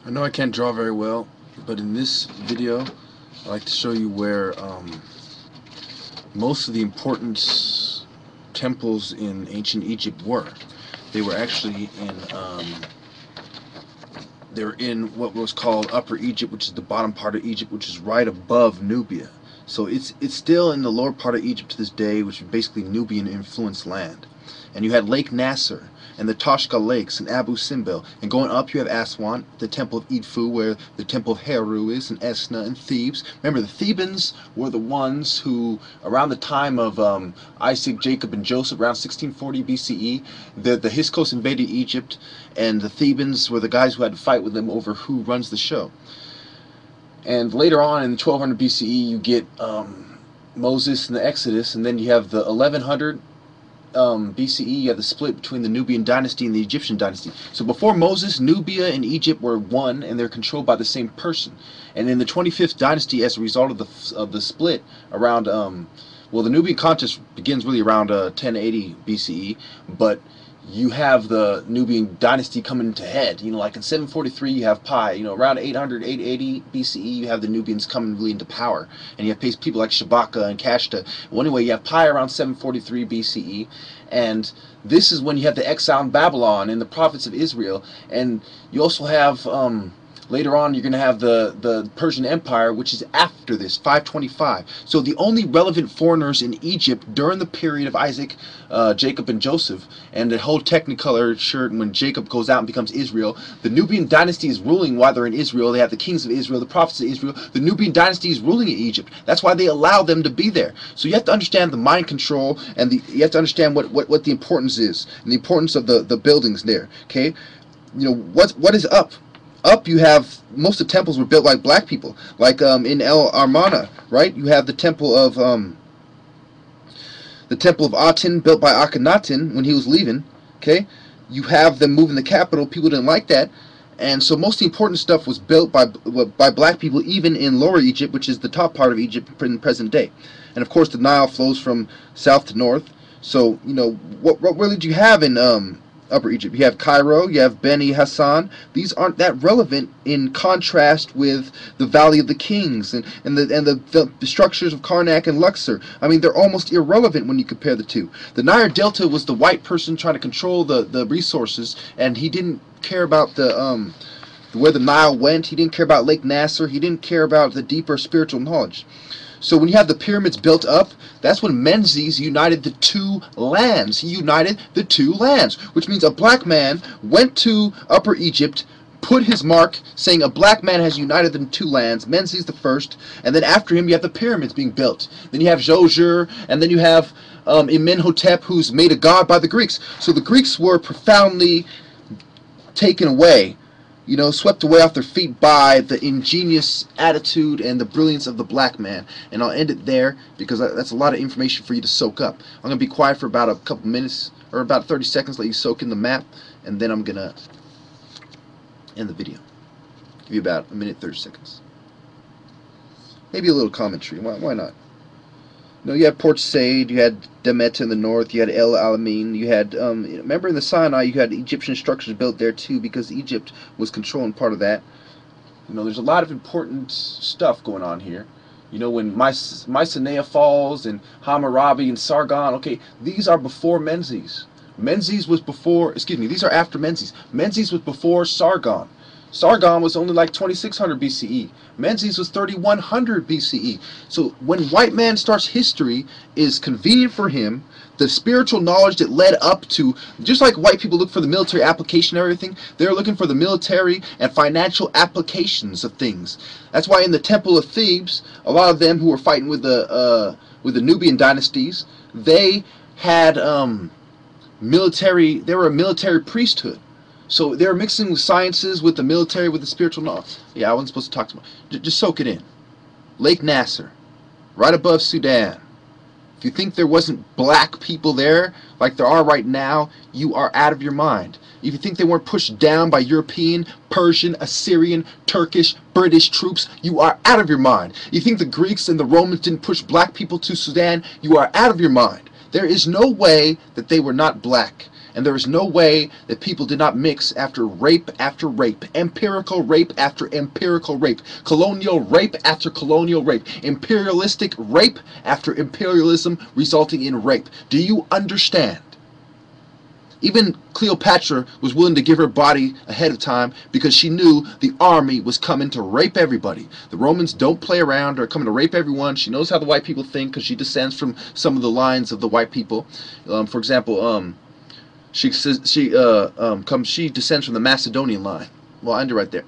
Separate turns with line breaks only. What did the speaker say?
I know I can't draw very well, but in this video I'd like to show you where most of the important temples in ancient Egypt were. They were actually in what was called Upper Egypt, which is the bottom part of Egypt, which is right above Nubia. So it's still in the lower part of Egypt to this day, which is basically Nubian influenced land. And you had Lake Nasser and the Toshka Lakes and Abu Simbel, and going up you have Aswan, the temple of Edfu, where the temple of Heru is, and Esna and Thebes. Remember, the Thebans were the ones who, around the time of Isaac, Jacob, and Joseph, around 1640 BCE, the Hyksos invaded Egypt, and the Thebans were the guys who had to fight with them over who runs the show. And later on in 1200 BCE you get Moses and the Exodus, and then you have the 1100 BCE, you have the split between the Nubian dynasty and the Egyptian dynasty. So before Moses, Nubia and Egypt were one, and they're controlled by the same person. And in the 25th dynasty, as a result of the split around, well, the Nubian contest begins really around 1080 BCE, but you have the Nubian dynasty coming to head. You know, like in 743 you have Pi. You know, around 800, 880 BCE you have the Nubians coming really into power, and you have people like Shabaka and Kashta. Well, anyway, you have Pi around 743 BCE, and this is when you have the exile in Babylon and the prophets of Israel, and you also have later on, you're going to have the Persian Empire, which is after this, 525. So the only relevant foreigners in Egypt during the period of Isaac, Jacob, and Joseph, and the whole Technicolor shirt when Jacob goes out and becomes Israel, the Nubian dynasty is ruling while they're in Israel. They have the kings of Israel, the prophets of Israel. The Nubian dynasty is ruling in Egypt. That's why they allow them to be there. So you have to understand the mind control, and you have to understand what the importance is, and the importance of the buildings there. Okay, you know what is up. Up you have, most of the temples were built by black people, like in El Armana, right? You have the temple of Aten, built by Akhenaten when he was leaving. Okay, you have them moving the capital. People didn't like that, and so most of the important stuff was built by black people, even in Lower Egypt, which is the top part of Egypt in present day. And of course, the Nile flows from south to north. So you know what really did you have in Upper Egypt? You have Cairo, you have Beni Hassan. These aren't that relevant in contrast with the Valley of the Kings and the structures of Karnak and Luxor. I mean, they're almost irrelevant when you compare the two. The Nile Delta was the white person trying to control the resources, and he didn't care about where the Nile went. He didn't care about Lake Nasser. He didn't care about the deeper spiritual knowledge. So when you have the pyramids built up, that's when Menzies united the two lands. He united the two lands, which means a black man went to Upper Egypt, put his mark, saying a black man has united the two lands. Menzies the first, and then after him you have the pyramids being built. Then you have Djoser, and then you have Amenhotep, who's made a god by the Greeks. So the Greeks were profoundly taken away, you know, swept away off their feet by the ingenious attitude and the brilliance of the black man. And I'll end it there because that's a lot of information for you to soak up. I'm going to be quiet for about a couple minutes, or about 30 seconds, let you soak in the map, and then I'm going to end the video. Give you about a minute, 30 seconds. Maybe a little commentary. Why not? You know, you had Port Said, you had Demet in the north, you had El Alamein, you had, remember in the Sinai, you had Egyptian structures built there too, because Egypt was controlling part of that. You know, there's a lot of important stuff going on here. You know, when Mycenae falls, and Hammurabi and Sargon, okay, these are before Menzies. Menzies was before, excuse me, these are after Menzies. Menzies was before Sargon. Sargon was only like 2600 BCE. Menzies was 3100 BCE. So when white man starts history, is convenient for him. The spiritual knowledge that led up to, just like white people look for the military application and everything, they're looking for the military and financial applications of things. That's why in the Temple of Thebes, a lot of them who were fighting with the Nubian dynasties, they had military. They were a military priesthood. So they're mixing sciences with the military, with the spiritual knowledge. Yeah, I wasn't supposed to talk too much. Just soak it in. Lake Nasser, right above Sudan. If you think there wasn't black people there, like there are right now, you are out of your mind. If you think they weren't pushed down by European, Persian, Assyrian, Turkish, British troops, you are out of your mind. You think the Greeks and the Romans didn't push black people to Sudan, you are out of your mind. There is no way that they were not black. And there is no way that people did not mix after rape, empirical rape after empirical rape, colonial rape after colonial rape, imperialistic rape after imperialism resulting in rape. Do you understand? Even Cleopatra was willing to give her body ahead of time because she knew the army was coming to rape everybody. The Romans don't play around. They're coming to rape everyone. She knows how the white people think because she descends from some of the lines of the white people. For example, she descends from the Macedonian line. Well, I end it right there.